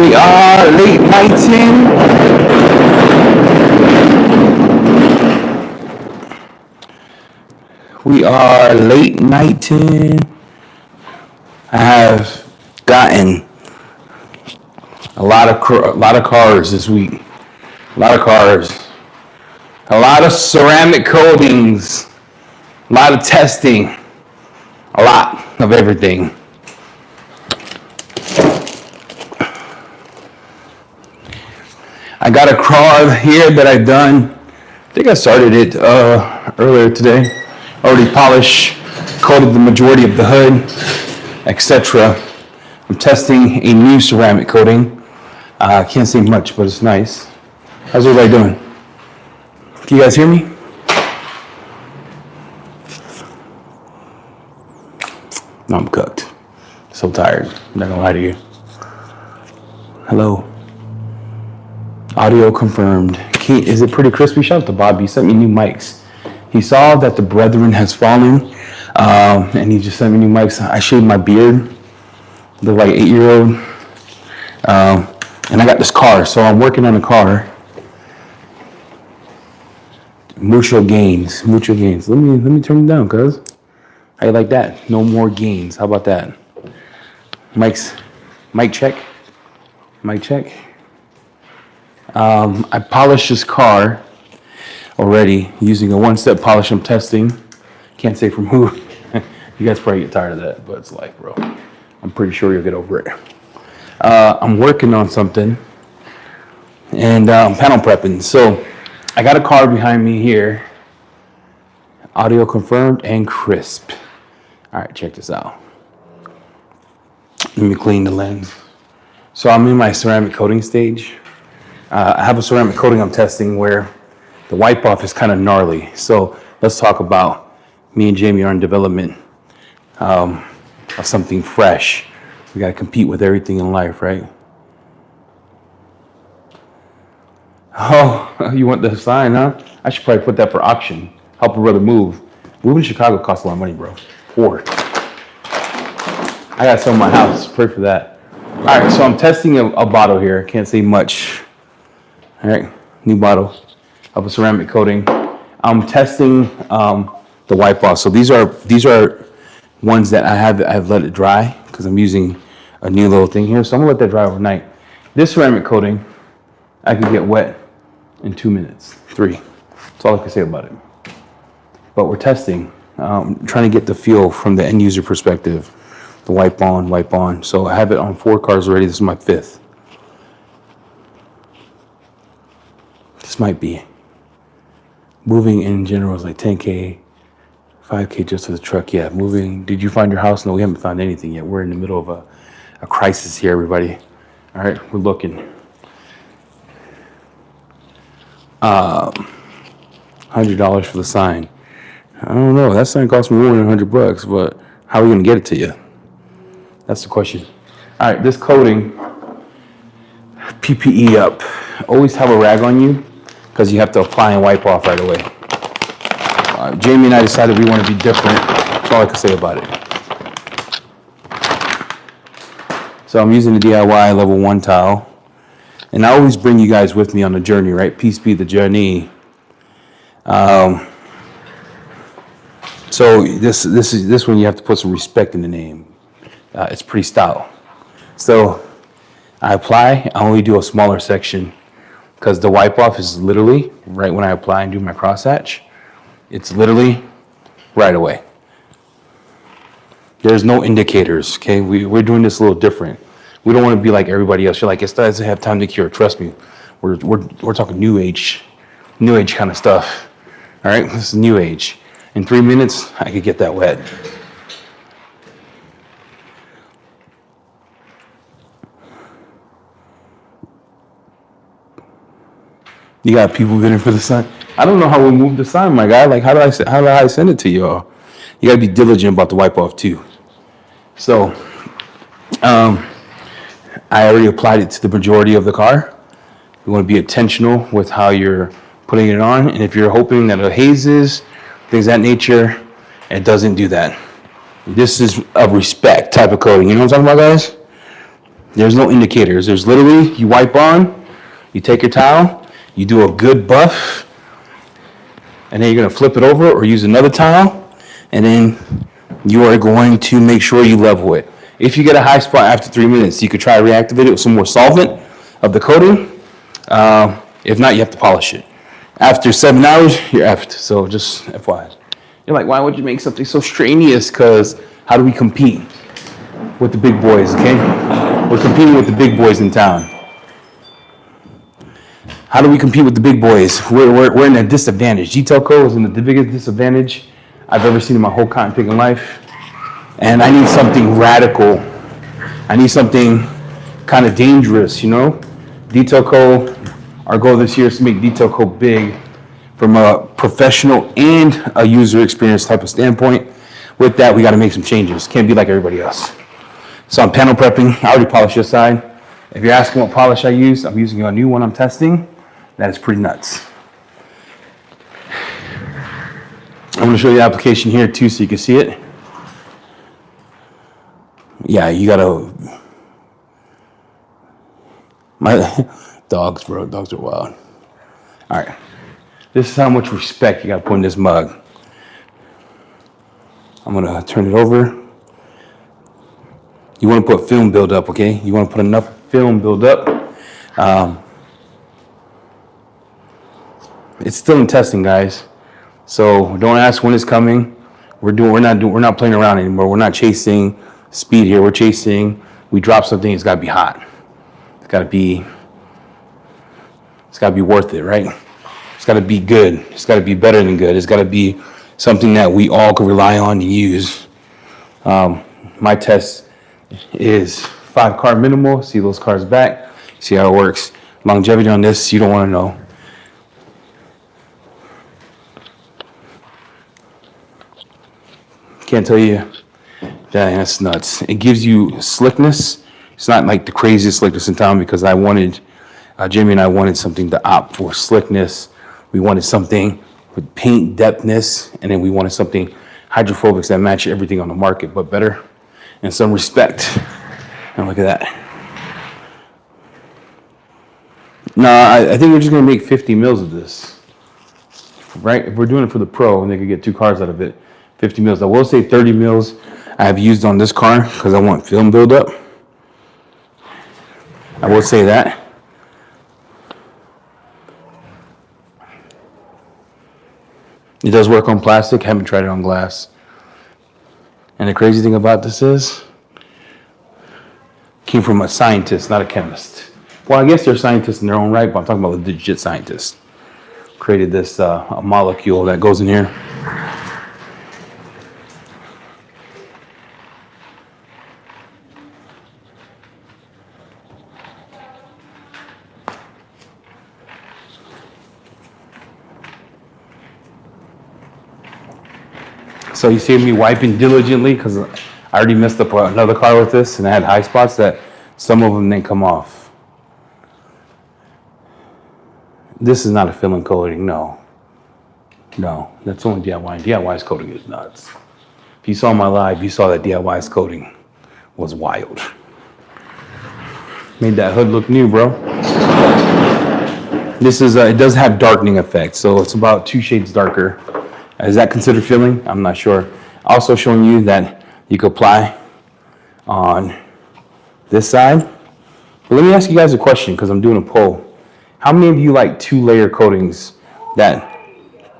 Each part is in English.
We are late nighting. We are late nighting. I have gotten a lot of cars this week. A lot of cars. A lot of ceramic coatings. A lot of testing. A lot of everything. I got a car here that I've done. I think I started it earlier today. Already polished, coated the majority of the hood, etc. I'm testing a new ceramic coating. I can't say much, but it's nice. How's everybody doing? Can you guys hear me? No, I'm cooked. So tired. I'm not gonna lie to you. Hello. Audio confirmed. Is it pretty crispy? Shout out to Bob. He sent me new mics. He saw that the brethren has fallen, and he just sent me new mics. I shaved my beard, look like 8-year-old, and I got this car, so I'm working on a car. Mucho gains. Let me turn it down, cuz. How you like that? No more gains. How about that? Mic check. I polished this car already using a one-step polish I'm testing. Can't say from who. You guys probably get tired of that, but it's like, bro, I'm pretty sure you'll get over it. I'm working on something and panel prepping. So I got a car behind me here. Audio confirmed and crisp. All right, check this out. Let me clean the lens. So I'm in my ceramic coating stage. I have a ceramic coating I'm testing where the wipe off is kind of gnarly. So let's talk about me and Jamie are in development of something fresh. We got to compete with everything in life, right? Oh, you want the sign, huh? I should probably put that for auction. Help a brother move. Moving to Chicago costs a lot of money, bro. Poor. I got to sell my house. Pray for that. All right, so I'm testing a bottle here. Can't say much. All right, new bottle of a ceramic coating. I'm testing the wipe off. So these are ones that I've let it dry because I'm using a new little thing here. So I'm gonna let that dry overnight. This ceramic coating, I can get wet in 2 minutes, 3. That's all I can say about it. But we're testing, trying to get the feel from the end user perspective. The wipe on. So I have it on 4 cars already. This is my 5th. This might be. Moving in general is like 10K, 5K just for the truck. Yeah, moving. Did you find your house? No, we haven't found anything yet. We're in the middle of a crisis here, everybody. All right, we're looking. $100 for the sign. I don't know. That sign cost me more than $100, but how are we gonna get it to you? That's the question. All right, this coating, PPE up. Always have a rag on you because you have to apply and wipe off right away. Jamie and I decided we want to be different. That's all I can say about it. So I'm using the DIY level 1 towel. And I always bring you guys with me on the journey, right? Peace be the journey. So this one you have to put some respect in the name. It's pretty stout. So I apply, I only do a smaller section because the wipe off is literally right when I apply and do my crosshatch. It's literally right away. There's no indicators, okay? We're doing this a little different. We don't want to be like everybody else. You're like, it doesn't have time to cure. Trust me, we're talking new age kind of stuff. All right, this is new age. In 3 minutes, I could get that wet. You got people bidding for the sign. I don't know how we move the sign, my guy. Like, how do I send it to y'all? You gotta be diligent about the wipe off too. So, I already applied it to the majority of the car. You want to be intentional with how you're putting it on, and if you're hoping that it hazes, things of that nature, it doesn't do that. This is a respect type of coating. You know what I'm talking about, guys? There's no indicators. There's literally, you wipe on, you take your towel, you do a good buff, and then you're gonna flip it over or use another towel, and then you are going to make sure you level it. If you get a high spot after 3 minutes, you could try to reactivate it with some more solvent of the coating. If not, you have to polish it. After 7 hours, you're effed. So just FYI. You're like, why would you make something so strenuous? Because how do we compete with the big boys, okay? We're competing with the big boys in town. How do we compete with the big boys? We're in a disadvantage. Detail code is in the biggest disadvantage I've ever seen in my whole cotton picking life. And I need something radical. I need something kind of dangerous, you know? Detail code, our goal this year is to make detail code big from a professional and a user experience type of standpoint. With that, we got to make some changes. Can't be like everybody else. So I'm panel prepping. I already polished this side. If you're asking what polish I use, I'm using a new one I'm testing. That is pretty nuts. I'm going to show you the application here too so you can see it. Yeah, you got to... My dogs, bro. Dogs are wild. All right. This is how much respect you got to put in this mug. I'm going to turn it over. You want to put film build up, okay? You want to put enough film build up. It's still in testing, guys. So don't ask when it's coming. We're not playing around anymore. We're not chasing speed here. We're chasing. We drop something. It's got to be hot. It's got to be worth it, right? It's got to be good. It's got to be better than good. It's got to be something that we all can rely on to use. My test is 5 car minimal. See those cars back. See how it works. Longevity on this, you don't want to know. Can't tell you. Dang, that's nuts. It gives you slickness. It's not like the craziest slickness in town because Jamie and I wanted something to opt for slickness. We wanted something with paint depthness, and then we wanted something hydrophobics that match everything on the market, but better in some respect. And look at that. No, I think we're just gonna make 50 mils of this, right? If we're doing it for the pro and they could get 2 cars out of it, 50 mils. I will say 30 mils I have used on this car because I want film buildup. I will say that. It does work on plastic. Haven't tried it on glass. And the crazy thing about this is, came from a scientist, not a chemist. Well, I guess they're scientists in their own right, but I'm talking about a legit scientist. Created this a molecule that goes in here. So you see me wiping diligently because I already messed up another car with this and I had high spots that some of them didn't come off. This is not a fill and coating, no. No, that's only DIY. DIY's coating is nuts. If you saw my live, you saw that DIY's coating was wild. Made that hood look new, bro. This is, it does have darkening effect, so it's about 2 shades darker. Is that considered filling? I'm not sure. Also showing you that you could apply on this side. But let me ask you guys a question because I'm doing a poll. How many of you like 2-layer coatings that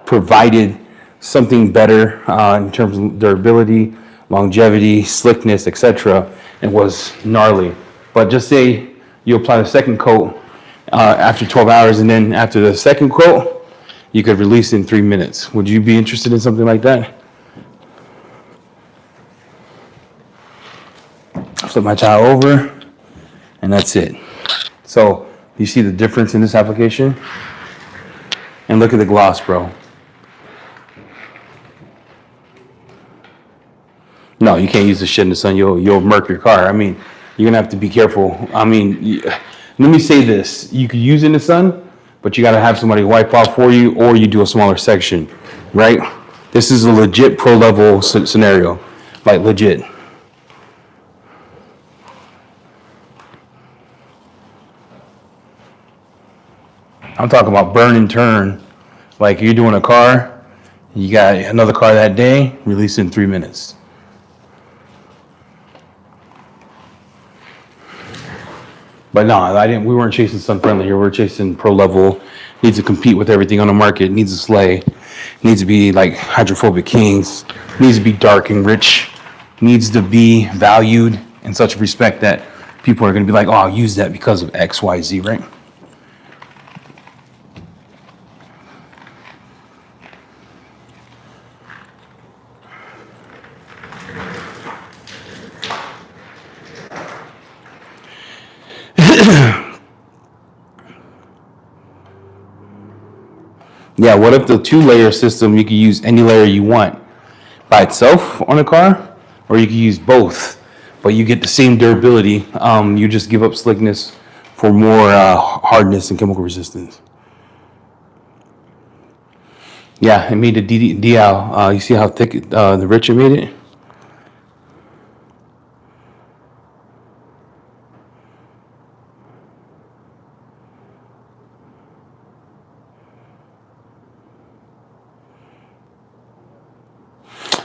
provided something better in terms of durability, longevity, slickness, etc., and was gnarly? But just say you apply the second coat after 12 hours and then after the second coat, you could release in 3 minutes. Would you be interested in something like that? Flip my towel over, and that's it. So you see the difference in this application? And look at the gloss, bro. No, you can't use this shit in the sun. You'll murk your car. I mean, you're gonna have to be careful. I mean, let me say this. You could use it in the sun, but you got to have somebody wipe off for you, or you do a smaller section, right? This is a legit pro level scenario, like legit. I'm talking about burn and turn. Like you're doing a car, you got another car that day, release in 3 minutes. But no, I didn't. We weren't chasing sun friendly here. We were chasing pro level. Needs to compete with everything on the market. Needs to slay. Needs to be like hydrophobic kings. Needs to be dark and rich. Needs to be valued in such a respect that people are going to be like, oh, I'll use that because of X, Y, Z, right? Yeah, what if the 2-layer system, you can use any layer you want by itself on a car, or you can use both, but you get the same durability. You just give up slickness for more hardness and chemical resistance. Yeah, it made the DL. You see how thick the Richard made it?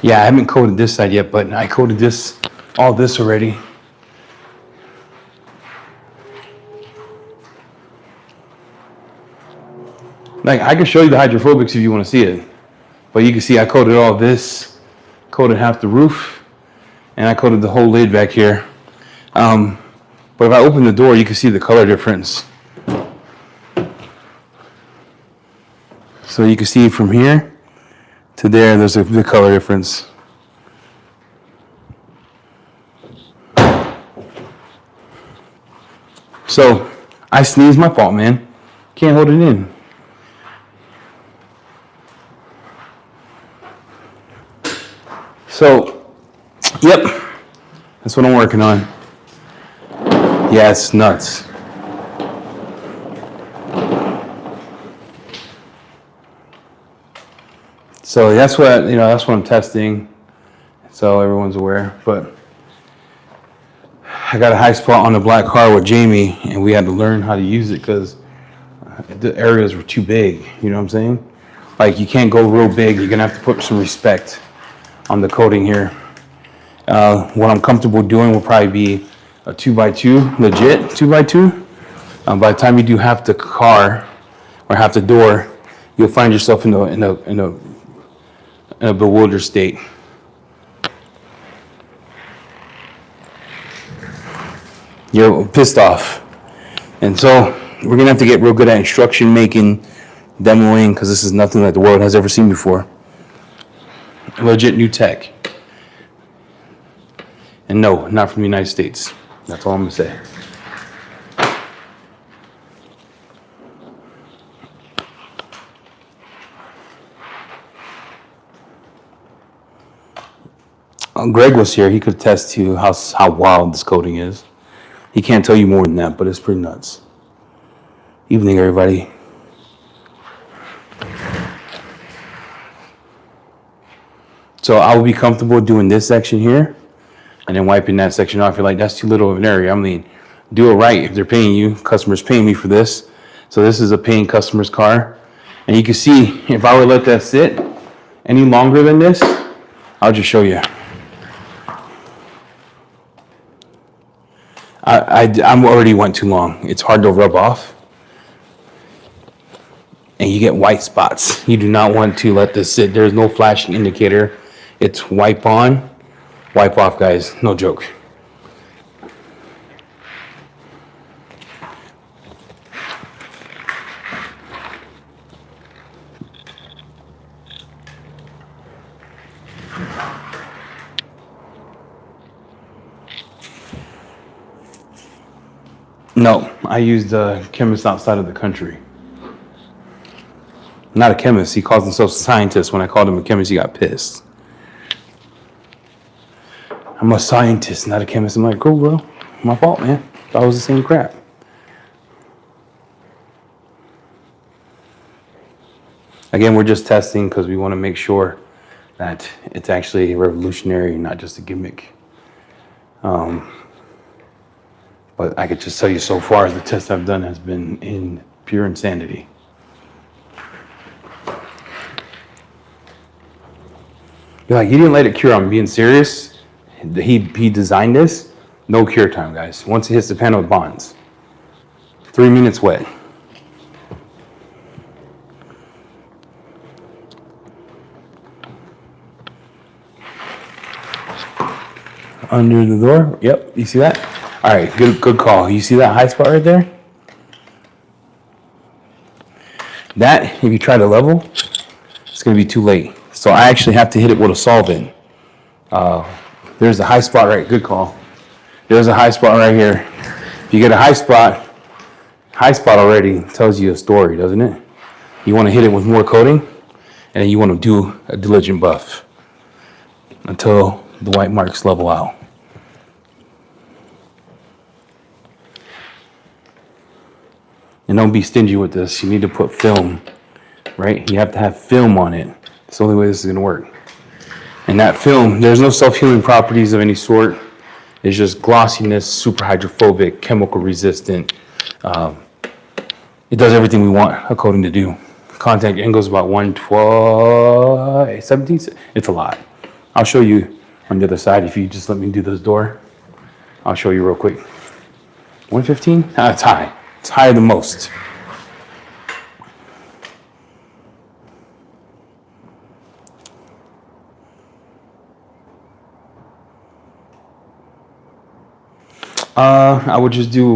Yeah, I haven't coated this side yet, but I coated all this already. Like, I can show you the hydrophobics if you want to see it, but you can see I coated all this, coated half the roof, and I coated the whole lid back here. But if I open the door, you can see the color difference. So you can see from here to there, there's a big color difference. So I sneezed, my fault, man. Can't hold it in. So, yep, that's what I'm working on. Yeah, it's nuts. So that's what I'm testing. So everyone's aware. But I got a high spot on the black car with Jamie, and we had to learn how to use it because the areas were too big. You know what I'm saying? Like you can't go real big. You're gonna have to put some respect on the coating here. What I'm comfortable doing will probably be a 2x2, legit 2x2. By the time you do half the car or half the door, you'll find yourself in a bewildered state. You're pissed off. And so we're gonna have to get real good at instruction making, demoing, because this is nothing that the world has ever seen before. Legit new tech. And no, not from the United States. That's all I'm gonna say. Greg was here. He could attest to how wild this coating is. He can't tell you more than that, but it's pretty nuts. Evening, everybody. So I will be comfortable doing this section here and then wiping that section off. You're like, that's too little of an area. I mean, do it right. If they're paying you, customers paying me for this. So this is a paying customer's car. And you can see, if I were to let that sit any longer than this, I'll just show you. I'm already went too long. It's hard to rub off. And you get white spots. You do not want to let this sit. There's no flashing indicator. It's wipe on, wipe off, guys. No joke. No, I used a chemist outside of the country. Not a chemist. He calls himself a scientist. When I called him a chemist, he got pissed. I'm a scientist, not a chemist. I'm like, cool, bro. My fault, man. That was the same crap. Again, we're just testing because we want to make sure that it's actually revolutionary, not just a gimmick. But I could just tell you so far, the test I've done has been in pure insanity. You're like, he didn't let it cure. I'm being serious. He designed this. No cure time, guys. Once it hits the panel, it bonds. 3 minutes wet. Under the door. Yep, you see that? All right, good call. You see that high spot right there? That, if you try to level, it's gonna be too late. So I actually have to hit it with a solvent. There's a high spot right, good call. There's a high spot right here. If you get a high spot already tells you a story, doesn't it? You wanna hit it with more coating, and then you wanna do a diligent buff until the white marks level out. And don't be stingy with this. You need to put film, right? You have to have film on it. It's the only way this is gonna work. And that film, there's no self-healing properties of any sort. It's just glossiness, super hydrophobic, chemical resistant. It does everything we want a coating to do. Contact angle is about 112, 17. It's a lot. I'll show you on the other side. If you just let me do this door, I'll show you real quick. 115? It's high. It's higher than most.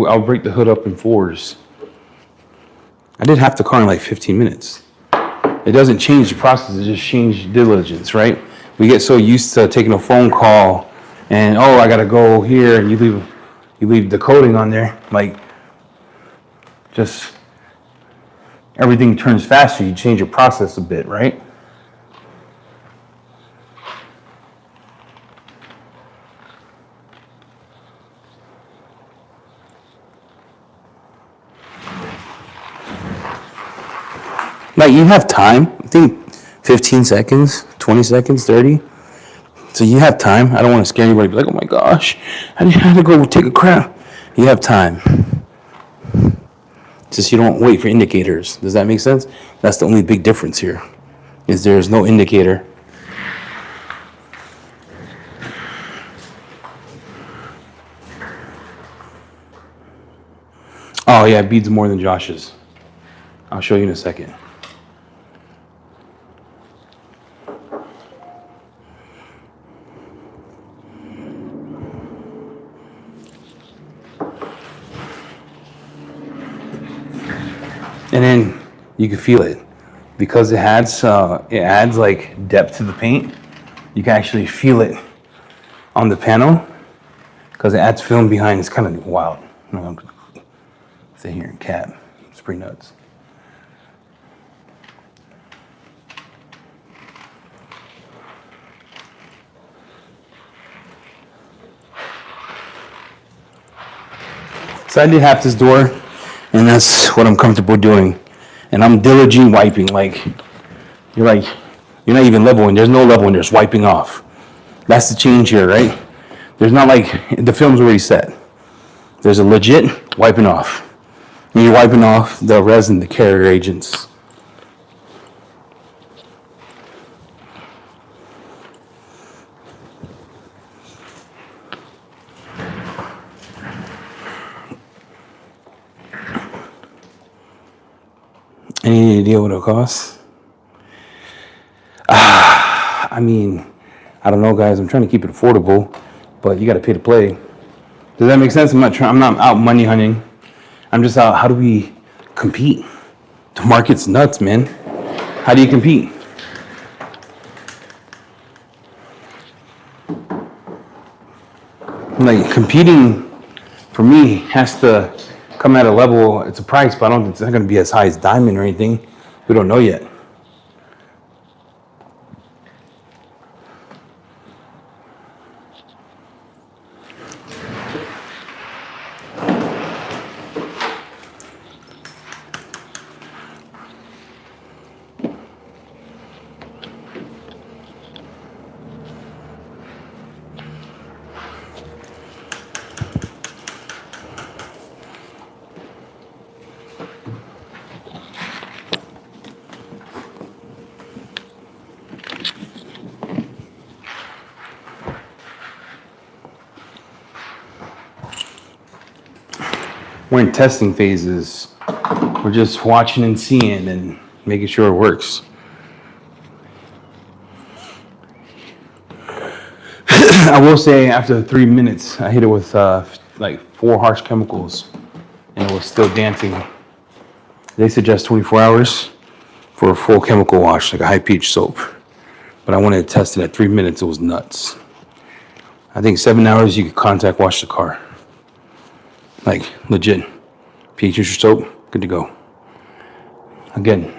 I'll break the hood up in 4s. I did half the car in like 15 minutes. It doesn't change the process, it just changes diligence, right? We get so used to taking a phone call and, oh, I gotta go here, and you leave the coating on there. Like, just everything turns faster. You change your process a bit, right? Like, you have time. I think 15 seconds, 20 seconds, 30. So you have time. I don't want to scare anybody. Be like, oh my gosh, I had to go take a crap. You have time. Just you don't wait for indicators. Does that make sense? That's the only big difference here, is there's no indicator. Oh yeah, beads more than Josh's. I'll show you in a second. And then you can feel it because it adds like depth to the paint. You can actually feel it on the panel because it adds film behind. It's kind of wild. I'm gonna sit here and cap. It's pretty nuts. So I did half this door, and that's what I'm comfortable doing. And I'm diligent wiping. Like, you're not even leveling. There's no leveling. There's wiping off. That's the change here, right? There's not like the film's already set. There's a legit wiping off. And you're wiping off the resin, the carrier agents. Any idea what it'll cost? I mean, I don't know, guys. I'm trying to keep it affordable, but you got to pay to play. Does that make sense? I'm not out money hunting. I'm just out. How do we compete? The market's nuts, man. How do you compete? Like, competing for me has to come at a level. It's a price, but it's not going to be as high as diamond or anything. We don't know yet. we're in testing phases. We're just watching and seeing and making sure it works. I will say after 3 minutes, I hit it with like 4 harsh chemicals and it was still dancing. They suggest 24 hours for a full chemical wash, like a high pH soap. But I wanted to test it at 3 minutes, it was nuts. I think 7 hours you could contact wash the car. Like legit. pH neutral soap, good to go. Again,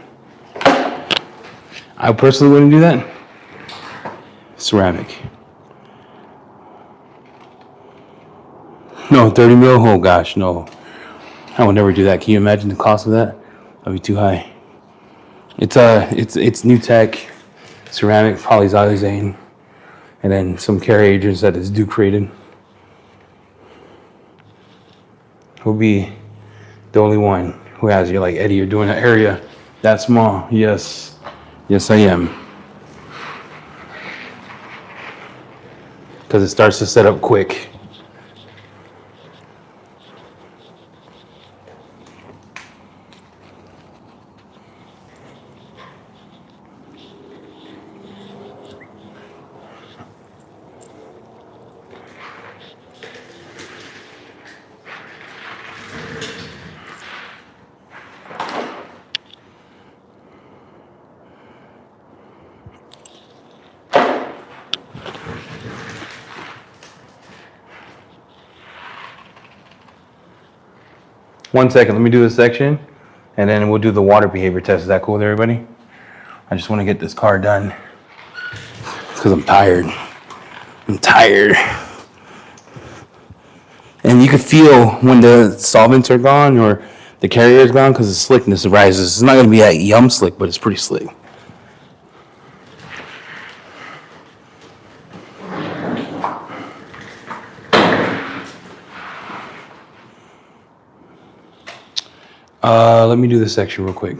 I personally wouldn't do that. Ceramic. No, 30 mil, oh gosh, no. I would never do that. Can you imagine the cost of that? That'd be too high. It's new tech, ceramic, polyxylene, and then some carrier agents that is Duke created. Who'll be the only one who has you like, Eddie, you're doing an area that small. Yes, I am. Because it starts to set up quick. One second, let me do this section, and then we'll do the water behavior test. Is that cool with everybody? I just want to get this car done, because I'm tired. And you can feel when the solvents are gone, or the carrier is gone, because the slickness rises. It's not going to be that yum slick, but it's pretty slick. Let me do this section real quick.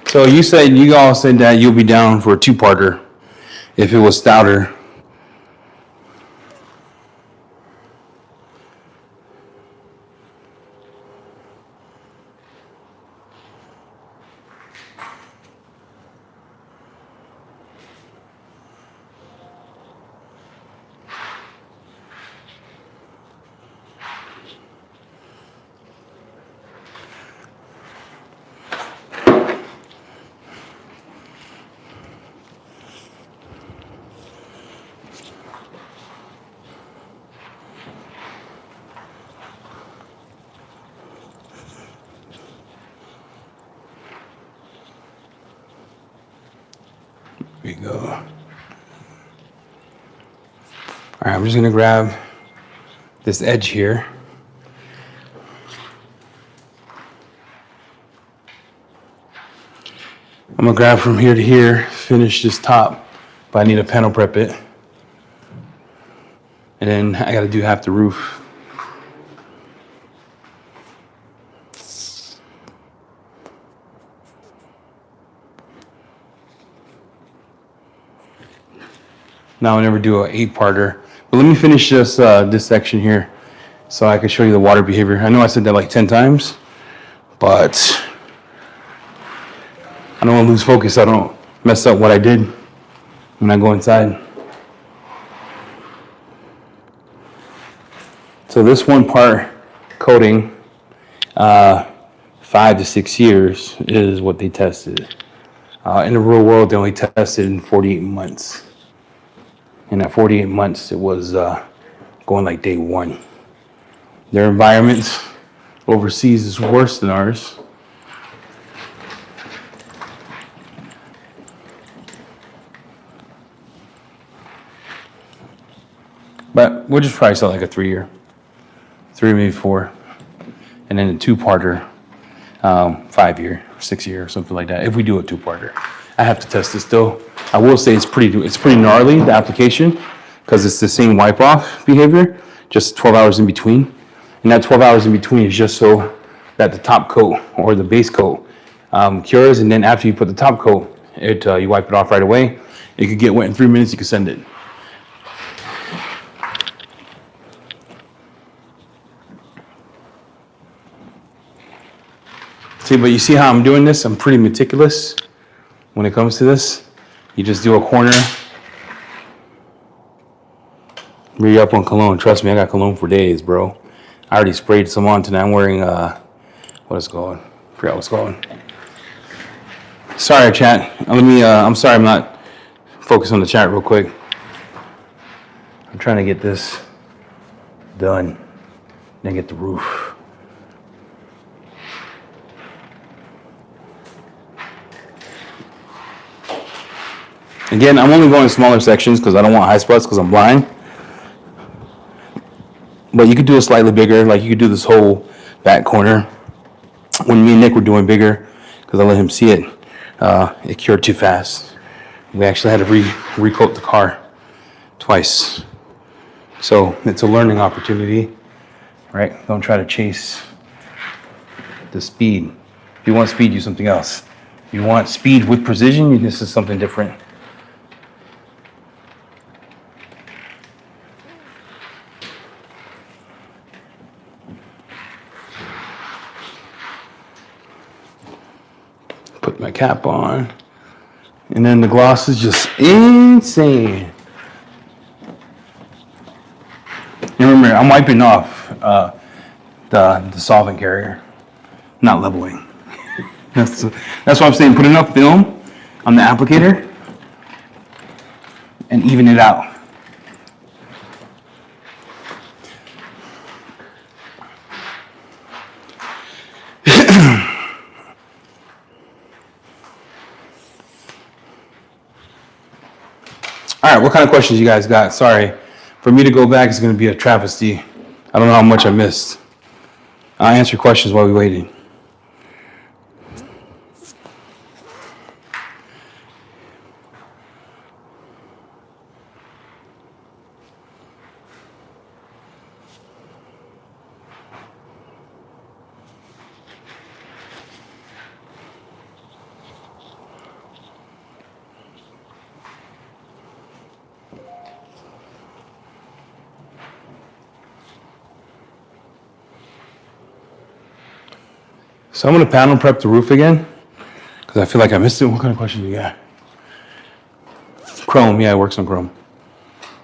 So you all said that you'll be down for a 2-parter if it was stouter. There we go. All right, I'm just gonna grab this edge here. I'm gonna grab from here to here, finish this top, but I need to panel prep it. And then I gotta do half the roof. Now I'll never do an 8-parter. But let me finish this section here so I can show you the water behavior. I know I said that like 10 times, but I don't want to lose focus. I don't mess up what I did when I go inside. So this 1 part coating, 5 to 6 years is what they tested. In the real world, they only tested in 48 months. And at 48 months, it was going like day 1. Their environment overseas is worse than ours. But we'll just price out like a 3-year. 3, maybe 4. And then a 2-parter, 5-year, 6-year, or something like that. If we do a 2-parter. I have to test this still. I will say it's pretty gnarly, the application, because it's the same wipe off behavior, just 12 hours in between. And that 12 hours in between is just so that the top coat or the base coat cures, and then after you put the top coat, You wipe it off right away. It could get wet in 3 minutes. You can send it. See, but you see how I'm doing this? I'm pretty meticulous when it comes to this. You just do a corner. Re up on cologne. Trust me, I got cologne for days, bro. I already sprayed some on tonight. I'm wearing, what is it called? I forgot what's called. Sorry, chat. I'm sorry I'm not focused on the chat real quick. I'm trying to get this done. Then get the roof. Again, I'm only going in smaller sections because I don't want high spots because I'm blind. But you could do it slightly bigger. Like you could do this whole back corner. When me and Nick were doing bigger, because I let him see it, it cured too fast. We actually had to recoat the car twice. So it's a learning opportunity, right? Don't try to chase the speed. If you want speed, use something else. If you want speed with precision, this is something different. Put my cap on. And then the gloss is just insane. And remember, I'm wiping off the solvent carrier, not leveling. That's what I'm saying. Put enough film on the applicator and even it out. All right, what kind of questions you guys got? Sorry, for me to go back is going to be a travesty. I don't know how much I missed. I'll answer questions while we're waiting. So I'm going to panel prep the roof again because I feel like I missed it. What kind of question do you got? Chrome, yeah, it works on chrome.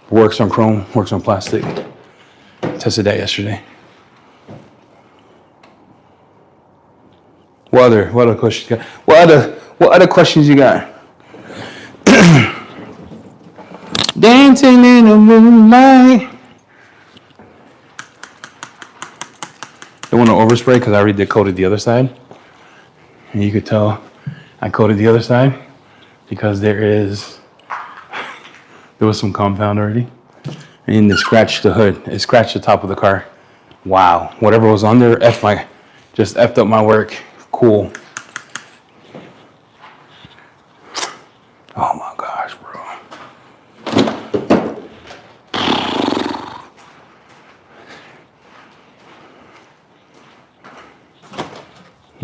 Works on chrome, works on plastic. Tested that yesterday. What other questions you got? What other questions you got? Dancing in the moonlight. Don't want to overspray because I already did coated the other side. And you could tell I coated the other side because there was some compound already. And it scratched the hood. It scratched the top of the car. Wow. Whatever was on there, just effed up my work. Cool. Oh my gosh, bro.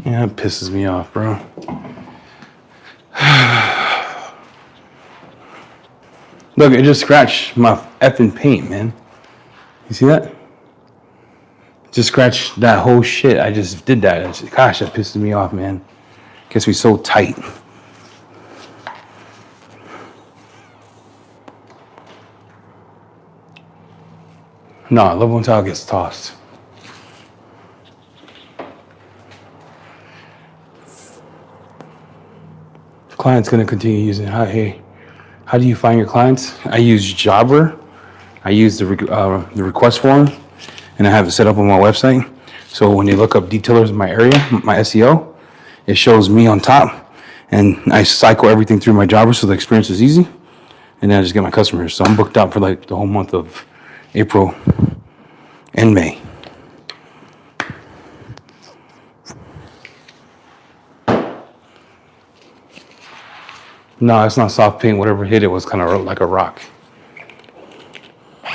Yeah, it pisses me off, bro. Look, it just scratched my effing paint, man. You see that? Just scratched that whole shit. I just did that. Gosh, that pissed me off, man. Gets me so tight. No, level one tile gets tossed. Client's gonna continue using it. Hey, how do you find your clients? I use Jobber. I use the request form, and I have it set up on my website. So when they look up detailers in my area, my SEO, it shows me on top, and I cycle everything through my Jobber so the experience is easy, and then I just get my customers. So I'm booked out for like the whole month of April and May. No, it's not soft paint. Whatever hit it was kind of like a rock. Like,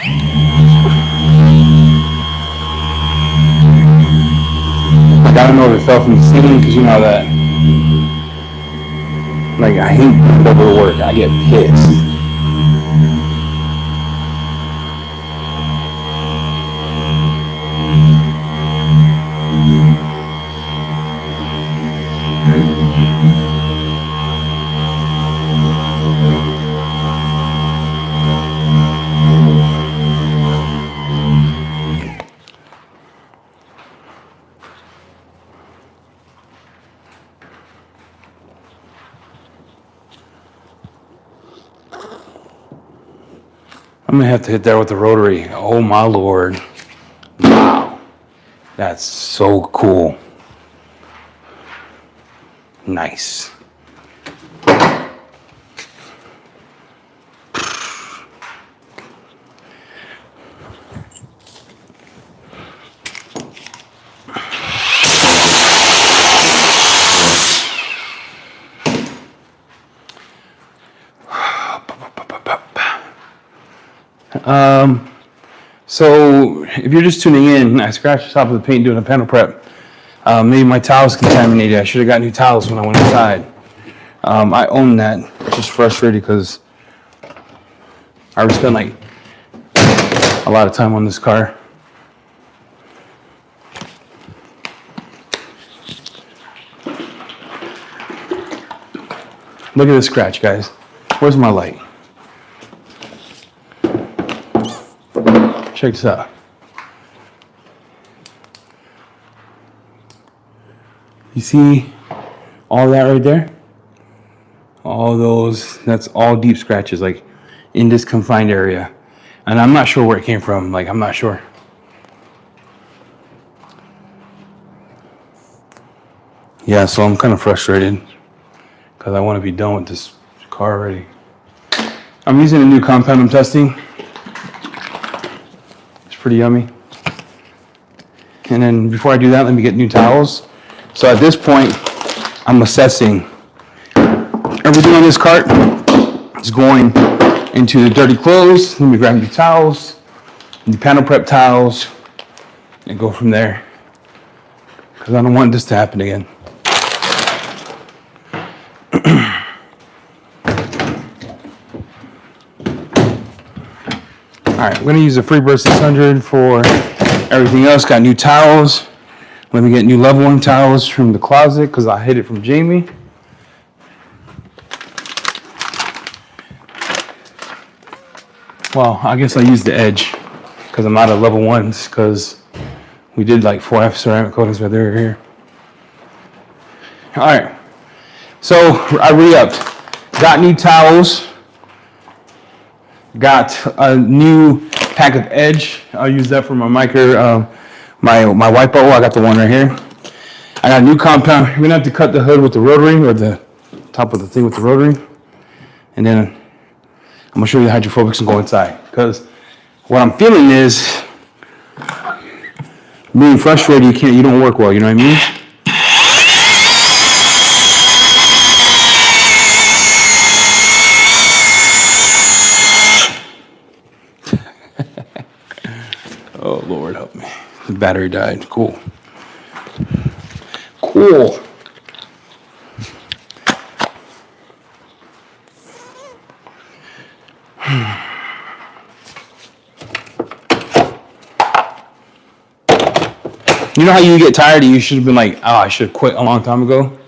I don't know if it fell from the ceiling because you know that. Like, I hate double work. I get pissed. I'm gonna have to hit that with the rotary. Oh my Lord. Wow. That's so cool. Nice. So if you're just tuning in, I scratched the top of the paint doing a panel prep. Maybe my towel's contaminated. I should have got new towels when I went inside. I own that. Just frustrated because I already spent like a lot of time on this car. Look at this scratch, guys. Where's my light? Check this out. You see all that right there? All those, that's all deep scratches, like in this confined area. And I'm not sure where it came from. Like, I'm not sure. Yeah, so I'm kind of frustrated because I want to be done with this car already. I'm using a new compound I'm testing. It's pretty yummy. And then before I do that, let me get new towels. So at this point, I'm assessing. Everything on this cart is going into the dirty clothes. Let me grab new towels, new panel prep towels, and go from there. Because I don't want this to happen again. All right, I'm gonna use the Freebird 600 for everything else. Got new towels. Let me get new level 1 towels from the closet because I hid it from Jamie. Well, I guess I used the edge because I'm out of level 1s because we did like 4F ceramic coatings right there here. All right, so I re-upped. Got new towels. Got a new pack of edge. I'll use that for my micro, my wipo. I got the one right here. I got a new compound. We're gonna have to cut the hood with the rotary, or the top of the thing with the rotary. And then I'm gonna show you the hydrophobics and go inside. Because what I'm feeling is being frustrated, you don't work well, you know what I mean? Oh, Lord help me. The battery died. Cool. Cool. You know how you get tired and you should have been like, oh, I should have quit a long time ago?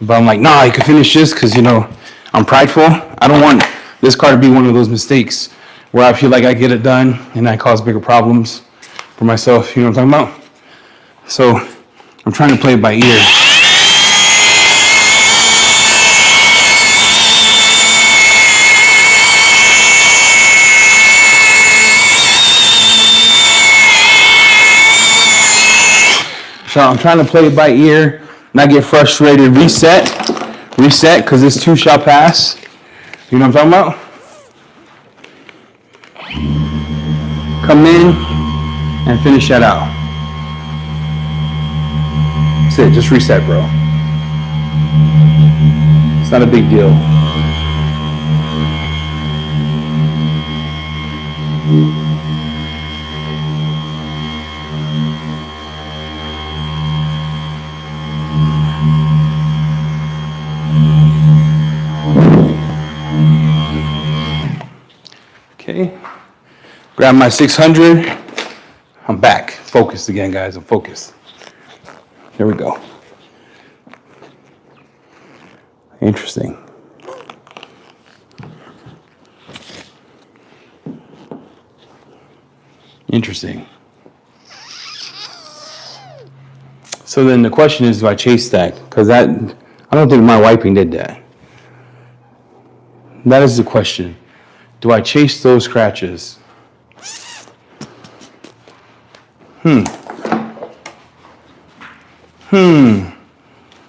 But I'm like, nah, I can finish this because, you know, I'm prideful. I don't want this car to be one of those mistakes where I feel like I get it done and I cause bigger problems for myself. You know what I'm talking about? So I'm trying to play it by ear. So I'm trying to play it by ear, not get frustrated. Reset, because this too shall pass. You know what I'm talking about? Come in and finish that out. That's it, just reset, bro. It's not a big deal. Okay. Grab my 600. I'm back. Focused again, guys. I'm focused. Here we go. Interesting. Interesting. So then the question is, do I chase stack? Because I don't think my wiping did that. That is the question. Do I chase those scratches? I'm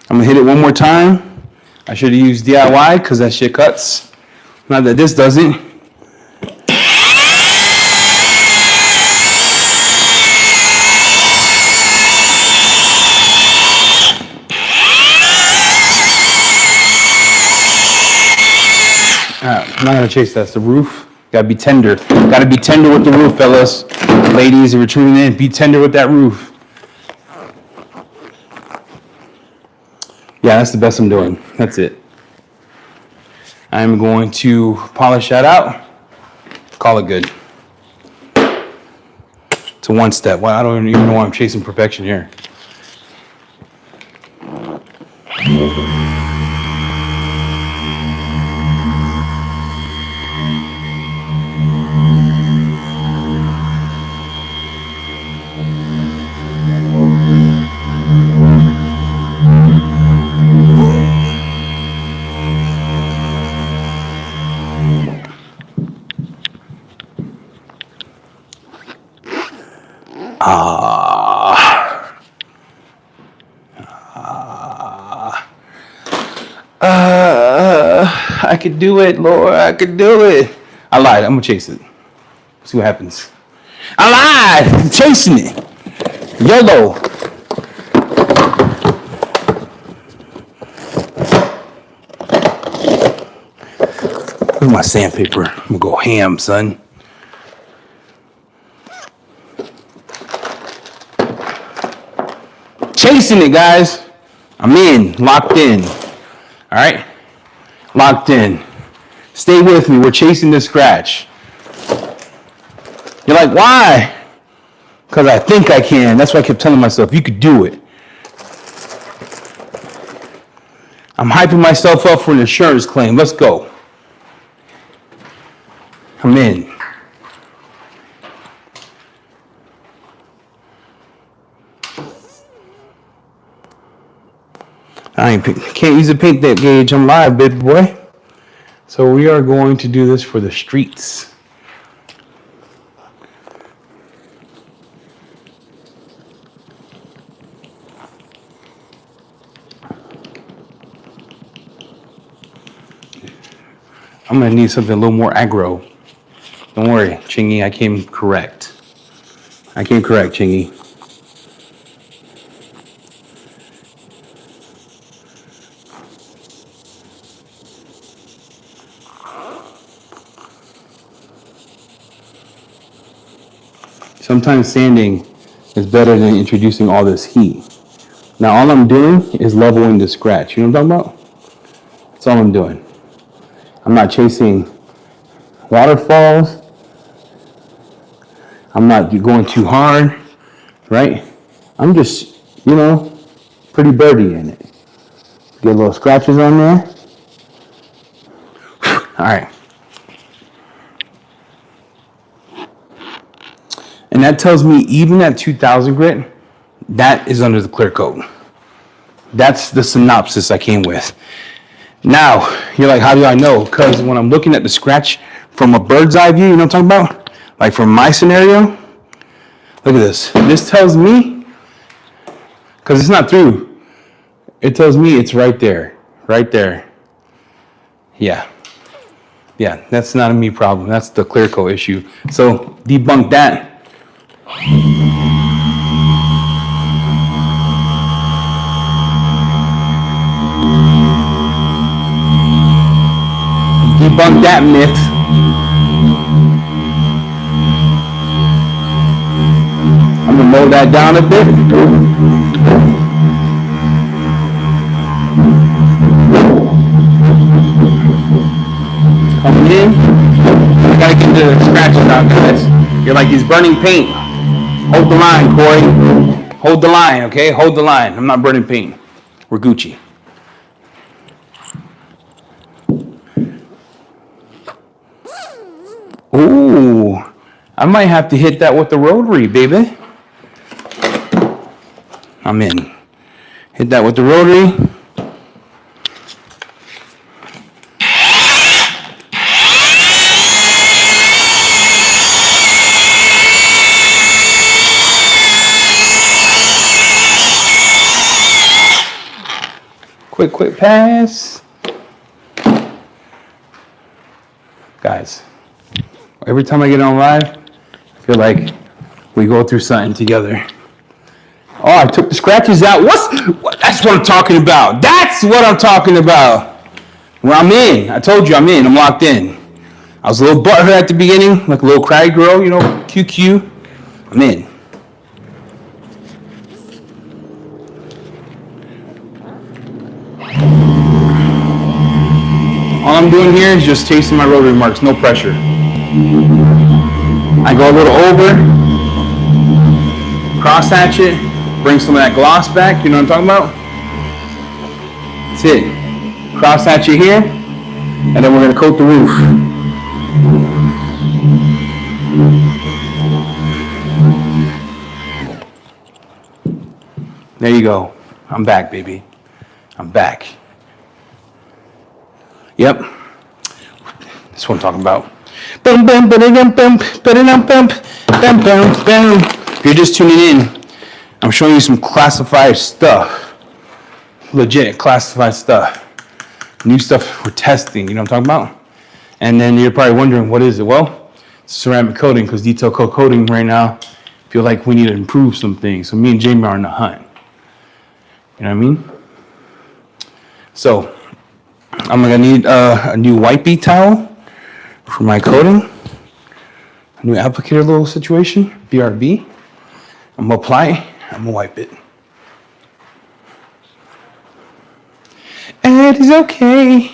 gonna hit it one more time. I should have used DIY because that shit cuts. Not that this doesn't. I'm not gonna chase that. It's the roof. Gotta be tender. Gotta be tender with the roof, fellas. Ladies, if you're tuning in, be tender with that roof. Yeah, that's the best I'm doing. That's it. I'm going to polish that out. Call it good. It's a one step. Well, I don't even know why I'm chasing perfection here. I could do it, Lord. I could do it. I lied. I'm gonna chase it. See what happens. I lied. I'm chasing it. YOLO. Where's my sandpaper? I'm gonna go ham, son. Chasing it, guys. I'm in, locked in. All right, locked in. Stay with me. We're chasing this scratch. You're like, why? Because I think I can. That's why I kept telling myself, you could do it. I'm hyping myself up for an insurance claim. Let's go. I'm in. Can't use a paint that gauge. I'm live, big boy. So we are going to do this for the streets. I'm gonna need something a little more aggro. Don't worry, Chingy, I came correct. Chingy. Sometimes sanding is better than introducing all this heat. Now all I'm doing is leveling the scratch. You know what I'm talking about? That's all I'm doing. I'm not chasing waterfalls. I'm not going too hard, right? I'm just, pretty birdie in it. Get little scratches on there. All right. And that tells me even at 2000 grit, that is under the clear coat. That's the synopsis I came with. Now, you're like, how do I know? Because when I'm looking at the scratch from a bird's eye view, you know what I'm talking about? Like from my scenario, look at this. This tells me, because it's not through, it tells me it's right there. Right there. Yeah. Yeah, that's not a me problem. That's the clear coat issue. So debunk that. Debunk that myth. I'm gonna mow that down a bit. Coming in. gotta get the scratches out, guys. You're like he's burning paint. Hold the line, Corey. Hold the line, okay? Hold the line. I'm not burning paint. We're Gucci. Ooh, I might have to hit that with the rotary, baby. I'm in. Hit that with the rotary. Quick pass. Guys, every time I get on live, I feel like we go through something together. Oh, I took the scratches out. That's what I'm talking about. That's what I'm talking about. Well, I'm in. I told you I'm in. I'm locked in. I was a little butthurt at the beginning, like a little cry girl, you know, QQ. I'm in. All I'm doing here is just chasing my rotary marks, no pressure. I go a little over, cross hatch it, bring some of that gloss back, you know what I'm talking about? That's it. Cross hatch it here, and then we're gonna coat the roof. There you go. I'm back, baby. I'm back. Yep. That's what I'm talking about. If you're just tuning in, I'm showing you some classified stuff. Legit classified stuff. New stuff we're testing, you know what I'm talking about? And then you're probably wondering, what is it? Well, it's ceramic coating, because detail coat coating right now, I feel like we need to improve some things. So me and Jamie are on the hunt. You know what I mean? So I'm gonna need a new wipey towel for my coating. A new applicator little situation, BRB. I'm gonna apply it, I'm gonna wipe it. It is okay.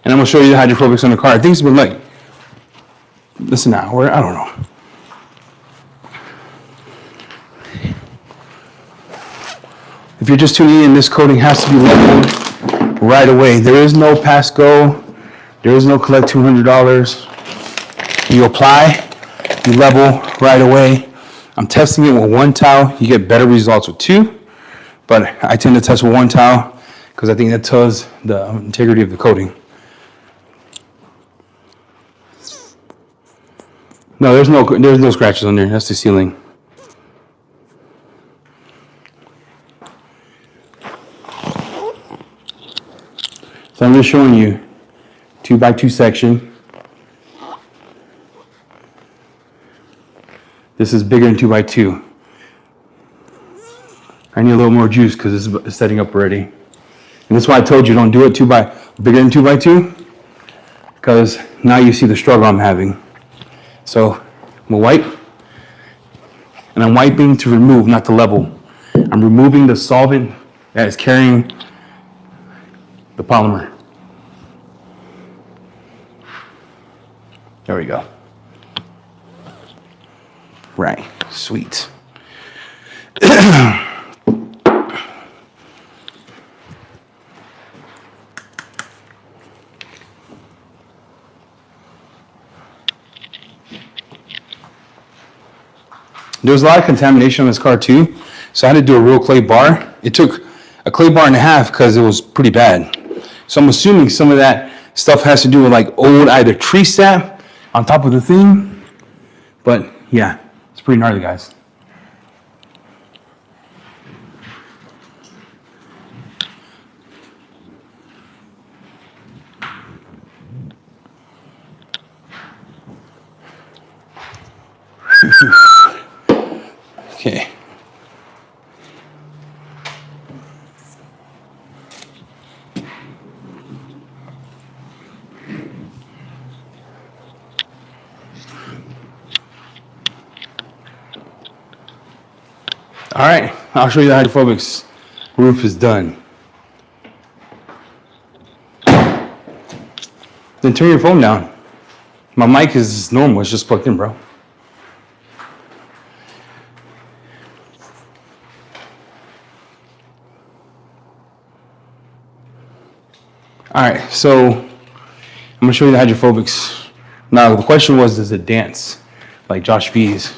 And I'm gonna show you the hydrophobics on the car. I think it's been like, listen now, I don't know. If you're just tuning in, this coating has to be leveled right away. There is no pass go. There is no collect $200. You apply, you level right away. I'm testing it with one towel. You get better results with two, but I tend to test with one towel because I think that tells the integrity of the coating. No, there's no scratches on there. That's the ceiling. So I'm just showing you 2x2 section. This is bigger than 2x2. I need a little more juice because it's setting up already. And that's why I told you don't do it bigger than 2x2, because now you see the struggle I'm having. So I'm gonna wipe, and I'm wiping to remove, not to level. I'm removing the solvent that is carrying the polymer. There we go. Right, sweet. There was a lot of contamination on this car too, so I had to do a real clay bar. It took a clay bar and a half because it was pretty bad. So I'm assuming some of that stuff has to do with like old either tree sap on top of the thing. But yeah, it's pretty gnarly, guys. Okay. All right. I'll show you the hydrophobics. Roof is done. Then turn your phone down. My mic is normal. It's just plugged in, bro. All right, so I'm gonna show you the hydrophobics. Now, the question was, does it dance like Josh V's?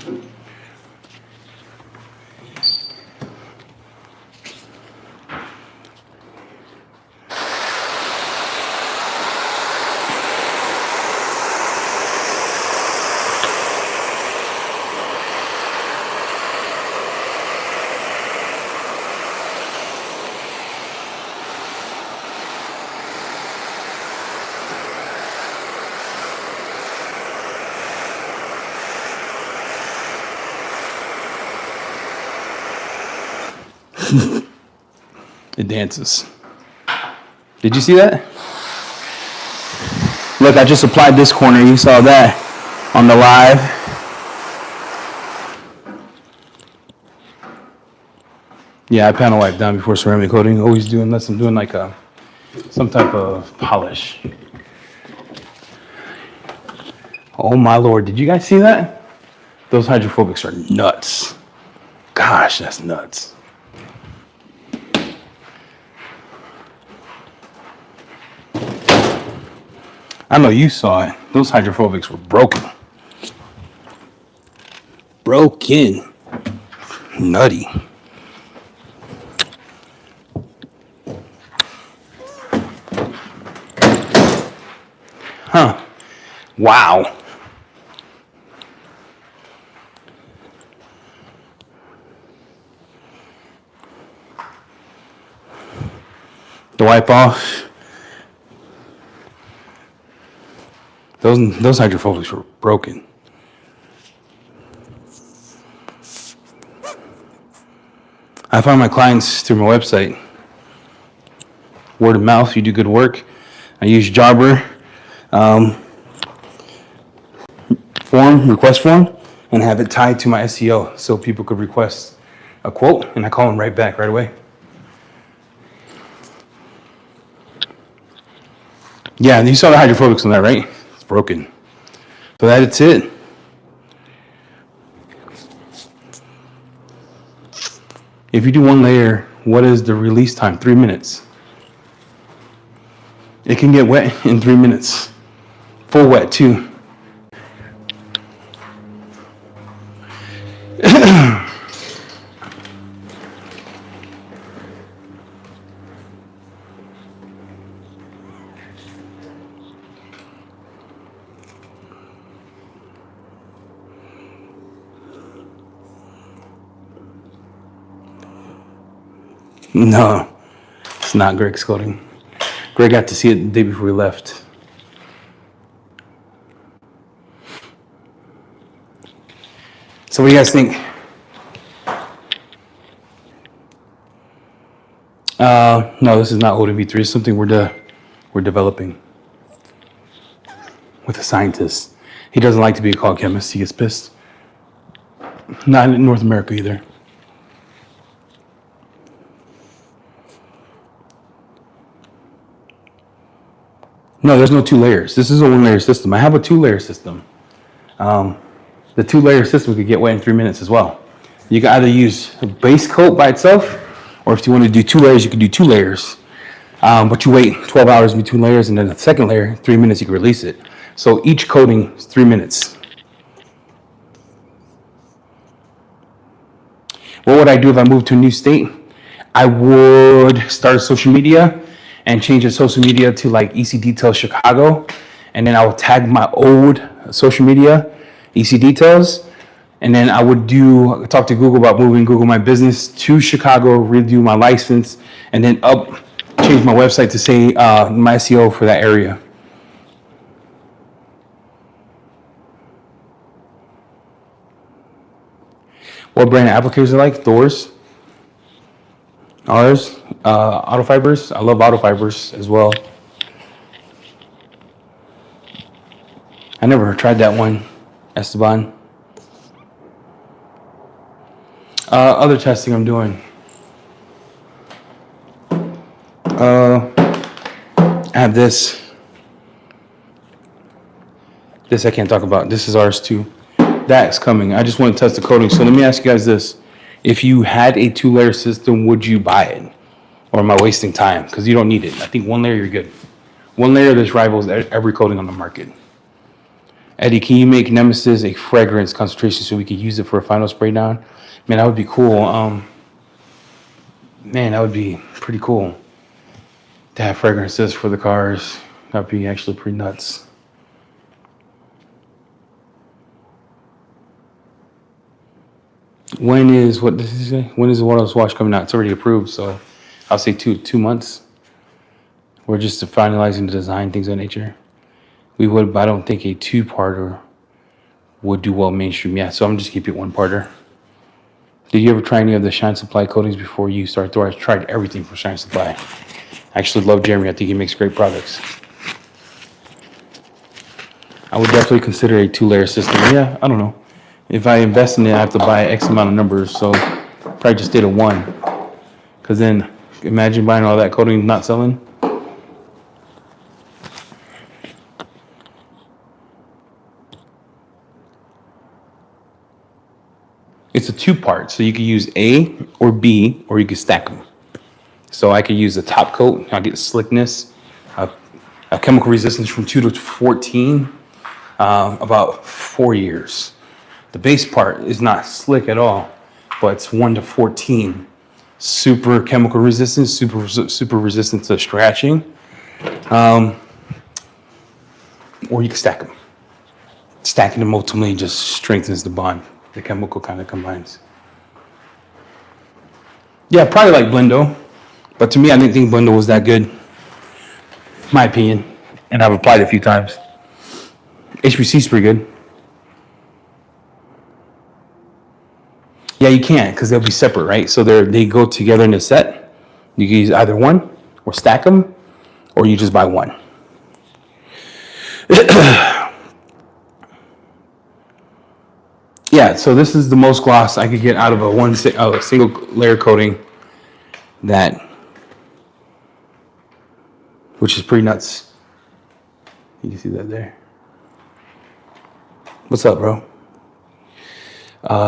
It dances. Did you see that? Look, I just applied this corner. You saw that on the live. Yeah, I panel wipe down before ceramic coating. Always do, unless I'm doing like some type of polish. Oh my Lord, did you guys see that? Those hydrophobics are nuts. Gosh, that's nuts. I know you saw it. Those hydrophobics were broken. Broken. Nutty. Huh. Wow. The wipe off. Those hydrophobics were broken. I find my clients through my website. Word of mouth, you do good work. I use Jobber request form, and have it tied to my SEO so people could request a quote, and I call them right back right away. Yeah, you saw the hydrophobics on that, right? It's broken. So that's it. If you do one layer, what is the release time? 3 minutes. It can get wet in 3 minutes. Full wet too. No, it's not Greg's coating. Greg got to see it the day before we left. So what do you guys think? No, this is not ODV3. It's something we're developing with a scientist. He doesn't like to be called chemist. He gets pissed. Not in North America either. No, there's no 2 layers. This is a 1-layer system. I have a 2-layer system. The 2-layer system could get wet in 3 minutes as well. You can either use a base coat by itself, or if you want to do 2 layers, you can do 2 layers. But you wait 12 hours in between layers, and then the second layer, 3 minutes, you can release it. So each coating is 3 minutes. What would I do if I moved to a new state? I would start social media and change the social media to like EC Details Chicago. And then I would tag my old social media, EC Details. And then I would talk to Google about moving Google My Business to Chicago, redo my license, and then change my website to say my SEO for that area. What brand of applicators I like? Doors. Ours. Auto Fibers. I love Auto Fibers as well. I never tried that one, Esteban. Other testing I'm doing. have this. This I can't talk about. This is ours too. That's coming. I just want to test the coating. So let me ask you guys this. If you had a 2-layer system, would you buy it? Or am I wasting time? Because you don't need it. I think 1 layer, you're good. 1 layer, this rivals every coating on the market. Eddie, can you make Nemesis a fragrance concentration so we could use it for a final spray down? Man, that would be cool. Man, that would be pretty cool to have fragrances for the cars. That'd be actually pretty nuts. When is what does he say? When is the waterless wash coming out? It's already approved, so I'll say 2 months. We're just finalizing the design, things of that nature. We would, but I don't think a 2-parter would do well mainstream. Yeah, so I'm just keep it 1-parter. Did you ever try any of the Shine Supply coatings before you started Thor? I tried everything for Shine Supply. I actually love Jeremy. I think he makes great products. I would definitely consider a 2-layer system. Yeah, I don't know. If I invest in it, I have to buy X amount of numbers, so probably just did a 1. Because then imagine buying all that coating not selling. It's a 2-part, so you could use A or B, or you could stack them. So I could use the top coat, I'll get slickness, a chemical resistance from 2 to 14, about 4 years. The base part is not slick at all, but it's 1 to 14. Super chemical resistance, super resistant to scratching. Or you can stack them. Stacking them ultimately just strengthens the bond. The chemical kind of combines. Yeah, probably like Blendo. But to me, I didn't think Blendo was that good. My opinion. And I've applied it a few times. HPC is pretty good. Yeah, you can't because they'll be separate, right? So they go together in a set. You can use either one or stack them, or you just buy one. Yeah, so this is the most gloss I could get out of a single layer coating, which is pretty nuts. You can see that there. What's up, bro?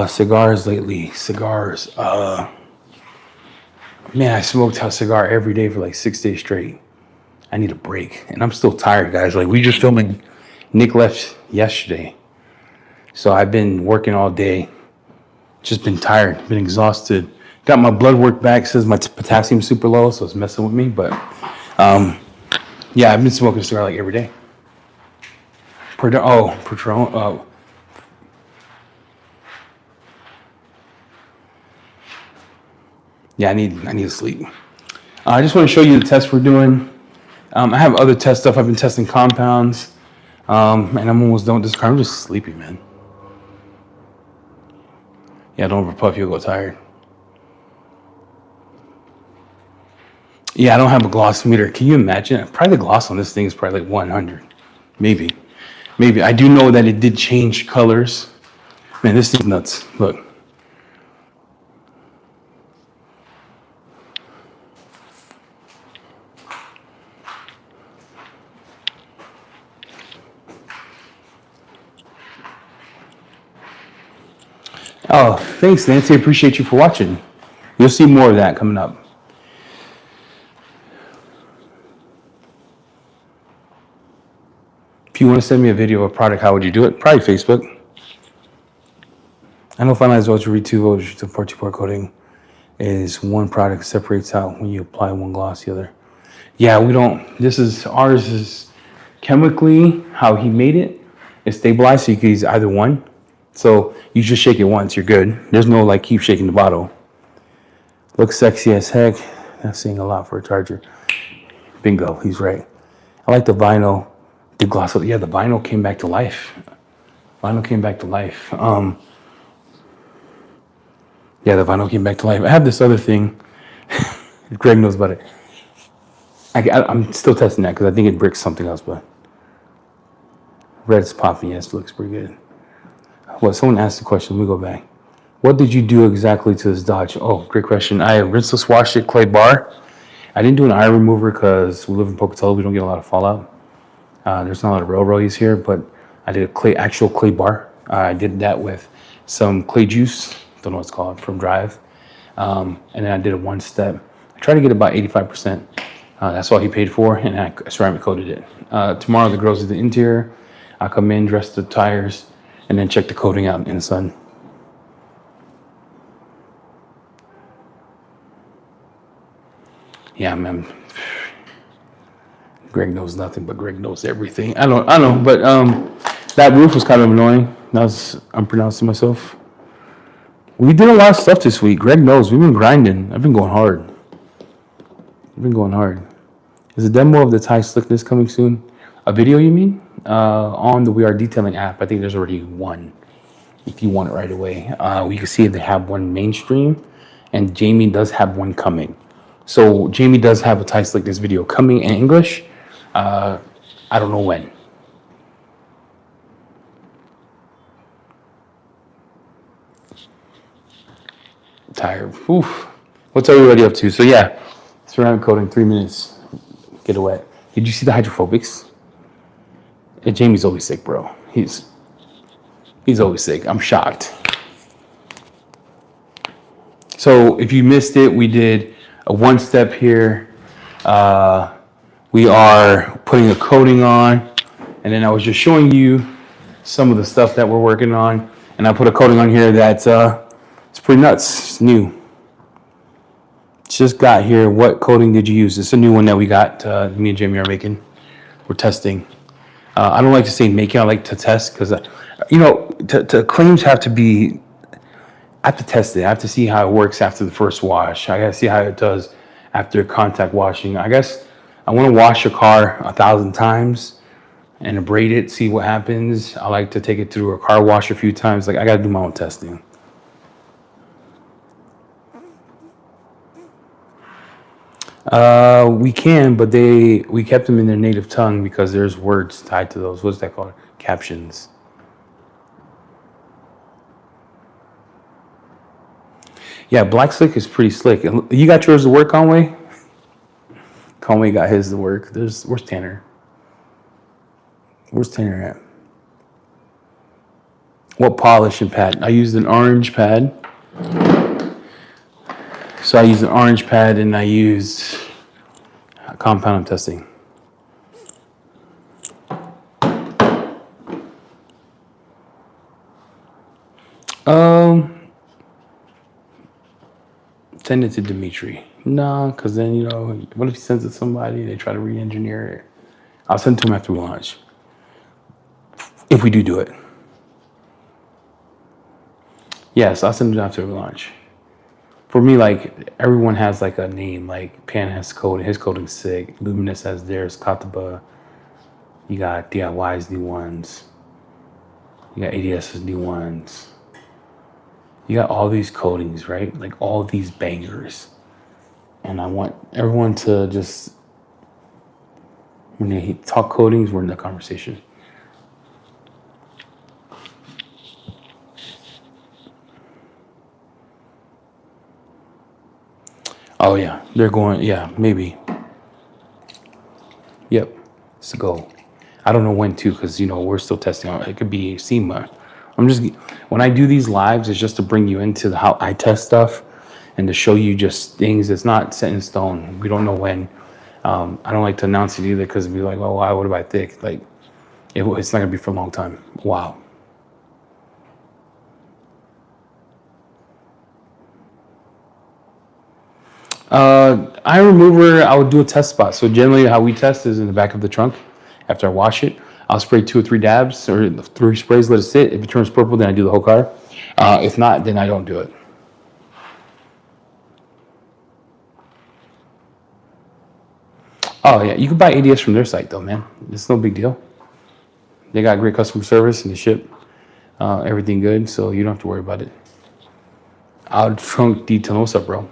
Cigars lately. Cigars. Man, I smoked a cigar every day for like 6 days straight. I need a break, and I'm still tired, guys. Like, we just filming. Nick left yesterday. So I've been working all day, just been tired, been exhausted. Got my blood work back, says my potassium's super low, so it's messing with me. But yeah, I've been smoking a cigar like every day. Patron. Yeah, I need to sleep. I just want to show you the tests we're doing. I have other test stuff. I've been testing compounds, and I'm almost done with this car. I'm just sleepy, man. Yeah, don't overpuff, you'll go tired. Yeah, I don't have a gloss meter. Can you imagine? Probably the gloss on this thing is probably like 100. Maybe. I do know that it did change colors. Man, this thing's nuts. Look. Oh, thanks, Nancy. I appreciate you for watching. You'll see more of that coming up. If you want to send me a video of a product, how would you do it? Probably Facebook. I know Finalized Ultra V2 Voltage to 424 coating is one product separates out when you apply one gloss the other. Yeah, we don't. Ours is chemically how he made it. It's stabilized, so you can use either one. So you just shake it once, you're good. There's no like keep shaking the bottle. Looks sexy as heck. That's saying a lot for a charger. Bingo, he's right. I like the vinyl, the gloss. Yeah, the vinyl came back to life. Yeah, the vinyl came back to life. I have this other thing. Greg knows about it. I'm still testing that because I think it bricks something else, but red's popping. Yes, looks pretty good. Well, someone asked the question. Let me go back. What did you do exactly to this Dodge? Oh, great question. I rinseless washed it, clay bar. I didn't do an eye remover because we live in Pocatello. We don't get a lot of fallout. There's not a lot of railroadies here, but I did a actual clay bar. I did that with some clay juice. Don't know what it's called, from Drive. And then I did a one step. I tried to get about 85%. That's all he paid for, and I ceramic coated it. Tomorrow the girls do the interior. I'll come in, dress the tires, and then check the coating out in the sun. Yeah, man. Greg knows nothing, but Greg knows everything. I know, but that roof was kind of annoying. I'm pronouncing myself. We did a lot of stuff this week. Greg knows. We've been grinding. I've been going hard. Is a demo of the tie slickness coming soon? A video, you mean? On the We Are Detailing app. I think there's already one. If you want it right away, we can see if they have one mainstream, and Jamie does have one coming. So Jamie does have a tie slickness video coming in English. I don't know when. Tired. Oof. What's everybody up to? So yeah, ceramic coating, 3 minutes. Get it wet. Did you see the hydrophobics? And Jamie's always sick, bro. He's always sick. I'm shocked. So if you missed it, we did a one step here. We are putting a coating on, and then I was just showing you some of the stuff that we're working on, and I put a coating on here that's it's pretty nuts. It's new. Just got here. What coating did you use? It's a new one that we got. Me and Jamie are making. We're testing. I don't like to say making. I like to test because, to claims have to be. I have to test it. I have to see how it works after the first wash. I got to see how it does after contact washing. I guess I want to wash a car 1,000 times and abrade it, see what happens. I like to take it through a car wash a few times. Like, I got to do my own testing. We can, but we kept them in their native tongue because there's words tied to those. What's that called? Captions. Yeah, Black Slick is pretty slick. You got yours to work, Conway? Conway got his to work. Where's Tanner? Where's Tanner at? What polish and pad? I used an orange pad. So I used an orange pad and I used compound testing. Send it to Dimitri. No, because then, what if he sends it to somebody, they try to re-engineer it? I'll send it to him after we launch. If we do it. Yes, I'll send it after we launch. For me, like, everyone has like a name. Like, Pan has code, his coding's sick. Luminous has theirs. Kataba. You got DIY's new ones. You got ADS's new ones. You got all these codings, right? Like, all these bangers. And I want everyone to just, when they talk codings, we're in the conversation. Oh, yeah. They're going, yeah, maybe. Yep. It's a go. I don't know when to, because, we're still testing out. It could be SEMA. When I do these lives, it's just to bring you into how I test stuff and to show you just things. It's not set in stone. We don't know when. I don't like to announce it either because it'd be like, well, why would I think? Like, it's not going to be for a long time. Wow. Eye remover, I would do a test spot. So generally how we test is in the back of the trunk. After I wash it, I'll spray 2 or 3 dabs or 3 sprays, let it sit. If it turns purple, then I do the whole car. If not, then I don't do it. Oh, yeah. You can buy ADS from their site, though, man. It's no big deal. They got great customer service and they ship everything good, so you don't have to worry about it. Out trunk detail. What's up, bro?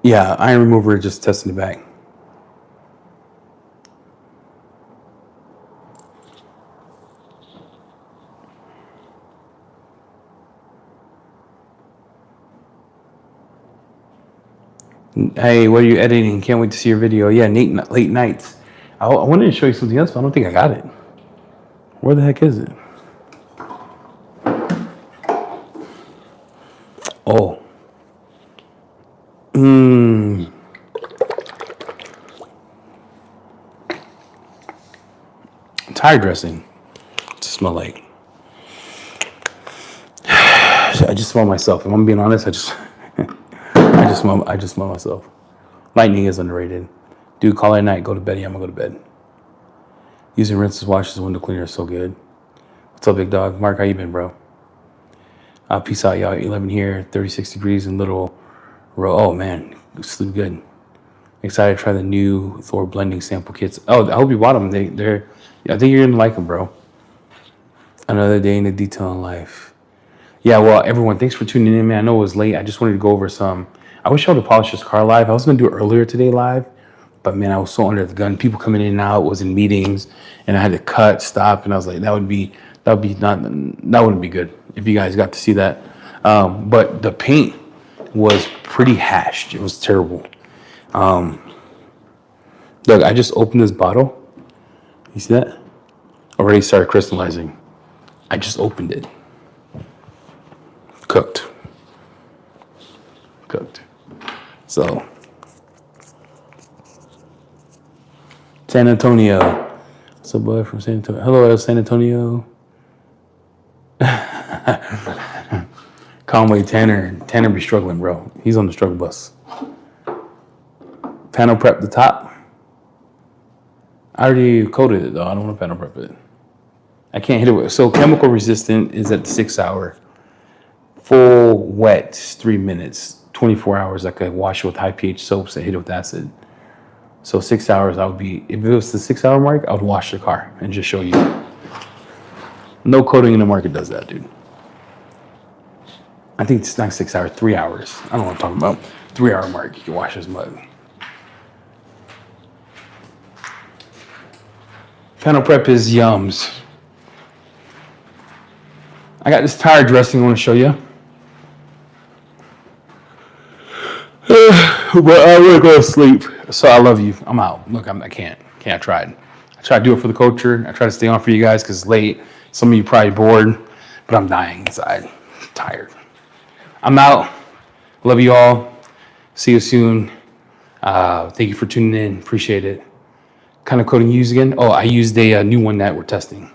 Yeah, iron remover, just testing the back. Hey, what are you editing? Can't wait to see your video. Yeah, late nights. I wanted to show you something else, but I don't think I got it. Where the heck is it? Oh. Tire dressing. It smell like. I just smell myself. If I'm being honest, I just smell myself. Lightning is underrated. Dude, call it at night. Go to bed. Yeah, I'm gonna go to bed. Using rinses, washes, window cleaner is so good. What's up, big dog? Mark, how you been, bro? Peace out, y'all. 11 here, 36 degrees in Little Row. Oh man, sleep good. Excited to try the new Thor blending sample kits. Oh, I hope you bought them. They're. I think you're gonna like them, bro. Another day in the detail in life. Yeah, well, everyone, thanks for tuning in, man. I know it was late. I just wanted to go over some. I wish I would have polished this car live. I was gonna do it earlier today live, but man, I was so under the gun. People coming in and out, was in meetings, and I had to cut, stop, and I was like, that wouldn't be good if you guys got to see that. But the paint was pretty hashed. It was terrible. Look, I just opened this bottle. You see that? Already started crystallizing. I just opened it. Cooked. So, San Antonio. What's up, boy, from San Antonio? Hello, San Antonio. Conway Tanner. Tanner be struggling, bro. He's on the struggle bus. Panel prep the top. I already coated it, though. I don't want to panel prep it. I can't hit it with. So chemical resistant is at the 6 hour. Full wet, 3 minutes. 24 hours, I could wash it with high pH soaps and hit it with acid. So 6 hours, I would be, if it was the 6 hour mark, I would wash the car and just show you. No coating in the market does that, dude. I think it's not 6 hours, 3 hours. I don't know what I'm talking about. 3 hour mark, you can wash this mug. Panel prep is yums. I got this tire dressing I want to show you. But I'm gonna go to sleep. So I love you. I'm out. Look, I can't. I tried. I tried to do it for the culture. I tried to stay on for you guys because it's late. Some of you probably bored, but I'm dying inside. I'm tired. I'm out. Love you all. See you soon. Thank you for tuning in. Appreciate it. Kind of coding you use again? Oh, I used a new one that we're testing.